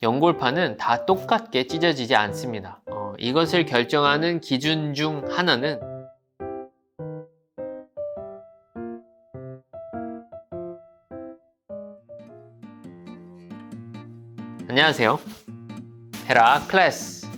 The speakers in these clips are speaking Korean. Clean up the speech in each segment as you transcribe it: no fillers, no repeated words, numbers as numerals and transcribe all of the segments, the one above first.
연골판은 다 똑같게 찢어지지 않습니다. 이것을 결정하는 기준 중 하나는 안녕하세요.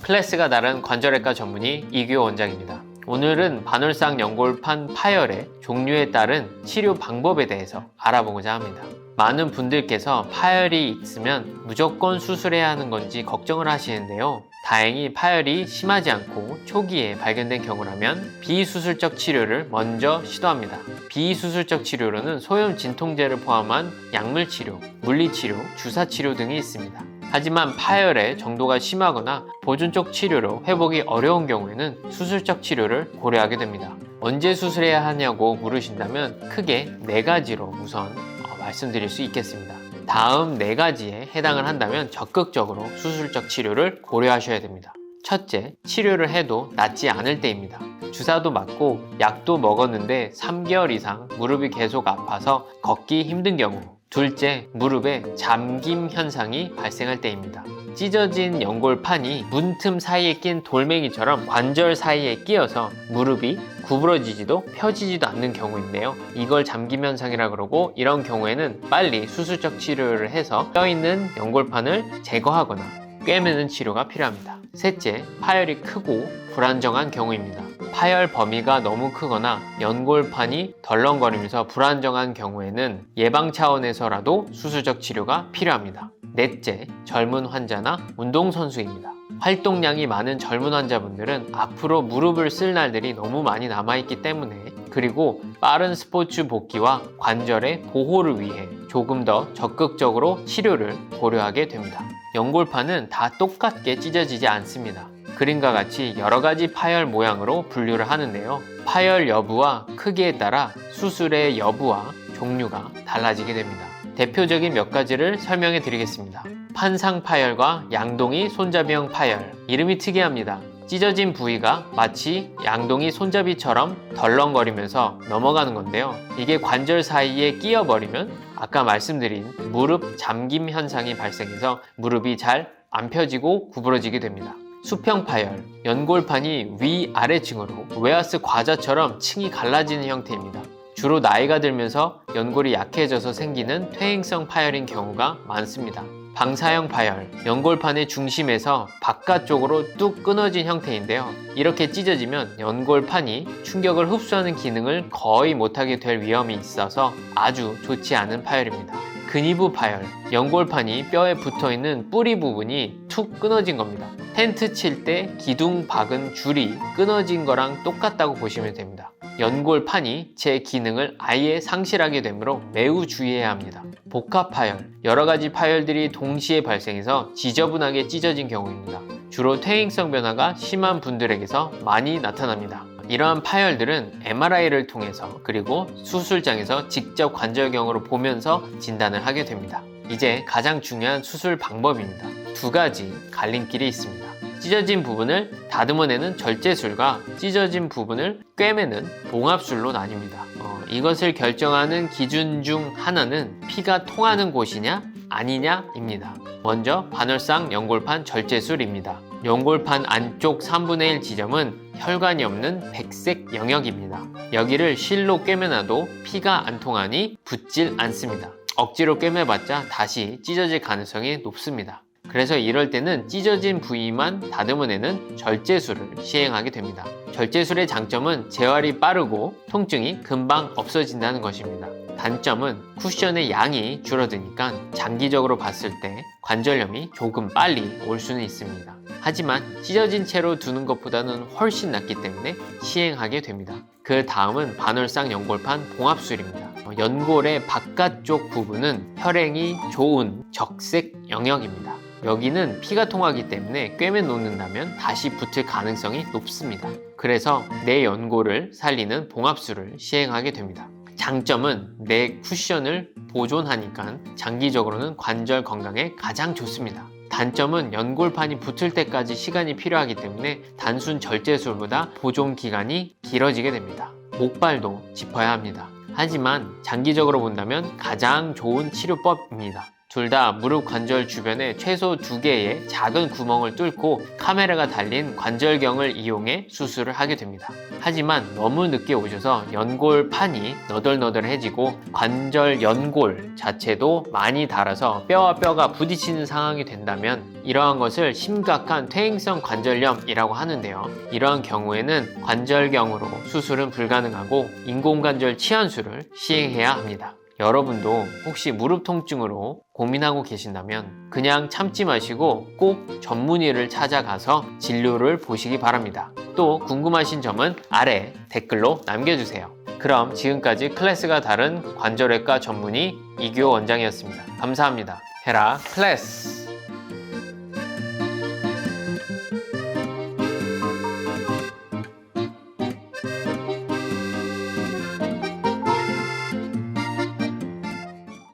클래스가 다른 관절외과 전문의 이규호 원장입니다. 오늘은 반월상 연골판 파열의 종류에 따른 치료 방법에 대해서 알아보고자 합니다. 많은 분들께서 파열이 있으면 무조건 수술해야 하는 건지 걱정을 하시는데요. 다행히 파열이 심하지 않고 초기에 발견된 경우라면 비수술적 치료를 먼저 시도합니다. 비수술적 치료로는 소염 진통제를 포함한 약물치료, 물리치료, 주사치료 등이 있습니다. 하지만 파열의 정도가 심하거나 보존적 치료로 회복이 어려운 경우에는 수술적 치료를 고려하게 됩니다. 언제 수술해야 하냐고 물으신다면 크게 4가지로 우선 말씀드릴 수 있겠습니다. 다음 4가지에 해당을 한다면 적극적으로 수술적 치료를 고려하셔야 됩니다. 첫째, 치료를 해도 낫지 않을 때입니다. 주사도 맞고 약도 먹었는데 3개월 이상 무릎이 계속 아파서 걷기 힘든 경우. 둘째, 무릎에 잠김 현상이 발생할 때입니다. 찢어진 연골판이 문틈 사이에 낀 돌멩이처럼 관절 사이에 끼어서 무릎이 구부러지지도 펴지지도 않는 경우인데요. 이걸 잠김 현상이라 그러고, 이런 경우에는 빨리 수술적 치료를 해서 뼈있는 연골판을 제거하거나 꿰매는 치료가 필요합니다. 셋째, 파열이 크고 불안정한 경우입니다. 파열 범위가 너무 크거나 연골판이 덜렁거리면서 불안정한 경우에는 예방 차원에서라도 수술적 치료가 필요합니다. 넷째, 젊은 환자나 운동선수입니다. 활동량이 많은 젊은 환자분들은 앞으로 무릎을 쓸 날들이 너무 많이 남아있기 때문에, 그리고 빠른 스포츠 복귀와 관절의 보호를 위해 조금 더 적극적으로 치료를 고려하게 됩니다. 연골판은 다 똑같게 찢어지지 않습니다. 그림과 같이 여러가지 파열 모양으로 분류를 하는데요. 파열 여부와 크기에 따라 수술의 여부와 종류가 달라지게 됩니다. 대표적인 몇 가지를 설명해 드리겠습니다. 판상 파열과 양동이 손잡이형 파열. 이름이 특이합니다. 찢어진 부위가 마치 양동이 손잡이처럼 덜렁거리면서 넘어가는 건데요. 이게 관절 사이에 끼어버리면 아까 말씀드린 무릎 잠김 현상이 발생해서 무릎이 잘 안 펴지고 구부러지게 됩니다. 수평 파열, 연골판이 위아래층으로 웨하스 과자처럼 층이 갈라지는 형태입니다. 주로 나이가 들면서 연골이 약해져서 생기는 퇴행성 파열인 경우가 많습니다. 방사형 파열, 연골판의 중심에서 바깥쪽으로 뚝 끊어진 형태인데요. 이렇게 찢어지면 연골판이 충격을 흡수하는 기능을 거의 못하게 될 위험이 있어서 아주 좋지 않은 파열입니다. 근위부 파열, 연골판이 뼈에 붙어있는 뿌리 부분이 툭 끊어진 겁니다. 텐트 칠 때 기둥 박은 줄이 끊어진 거랑 똑같다고 보시면 됩니다. 연골판이 제 기능을 아예 상실하게 되므로 매우 주의해야 합니다. 복합 파열, 여러가지 파열들이 동시에 발생해서 지저분하게 찢어진 경우입니다. 주로 퇴행성 변화가 심한 분들에게서 많이 나타납니다. 이러한 파열들은 MRI를 통해서, 그리고 수술장에서 직접 관절경으로 보면서 진단을 하게 됩니다. 이제 가장 중요한 수술 방법입니다. 2가지 갈림길이 있습니다. 찢어진 부분을 다듬어내는 절제술과 찢어진 부분을 꿰매는 봉합술로 나뉩니다. 이것을 결정하는 기준 중 하나는 피가 통하는 곳이냐 아니냐입니다. 먼저 반월상 연골판 절제술입니다. 연골판 안쪽 3분의 1 지점은 혈관이 없는 백색 영역입니다. 여기를 실로 꿰매놔도 피가 안 통하니 붓질 않습니다. 억지로 꿰매봤자 다시 찢어질 가능성이 높습니다. 그래서 이럴 때는 찢어진 부위만 다듬어내는 절제술을 시행하게 됩니다. 절제술의 장점은 재활이 빠르고 통증이 금방 없어진다는 것입니다. 단점은 쿠션의 양이 줄어드니까 장기적으로 봤을 때 관절염이 조금 빨리 올 수는 있습니다. 하지만 찢어진 채로 두는 것보다는 훨씬 낫기 때문에 시행하게 됩니다. 그 다음은 반월상 연골판 봉합술입니다. 연골의 바깥쪽 부분은 혈행이 좋은 적색 영역입니다. 여기는 피가 통하기 때문에 꿰매 놓는다면 다시 붙을 가능성이 높습니다. 그래서 내 연골을 살리는 봉합술을 시행하게 됩니다. 장점은 내 쿠션을 보존하니까 장기적으로는 관절 건강에 가장 좋습니다. 단점은 연골판이 붙을 때까지 시간이 필요하기 때문에 단순 절제술보다 보존 기간이 길어지게 됩니다. 목발도 짚어야 합니다. 하지만 장기적으로 본다면 가장 좋은 치료법입니다. 둘 다 무릎 관절 주변에 최소 2개의 작은 구멍을 뚫고 카메라가 달린 관절경을 이용해 수술을 하게 됩니다. 하지만 너무 늦게 오셔서 연골판이 너덜너덜해지고 관절 연골 자체도 많이 닳아서 뼈와 뼈가 부딪히는 상황이 된다면 이러한 것을 심각한 퇴행성 관절염이라고 하는데요. 이러한 경우에는 관절경으로 수술은 불가능하고 인공관절 치환술을 시행해야 합니다. 여러분도 혹시 무릎 통증으로 고민하고 계신다면 그냥 참지 마시고 꼭 전문의를 찾아가서 진료를 보시기 바랍니다. 또 궁금하신 점은 아래 댓글로 남겨주세요. 그럼 지금까지 클래스가 다른 관절외과 전문의 이규호 원장이었습니다. 감사합니다. 헤라 클래스!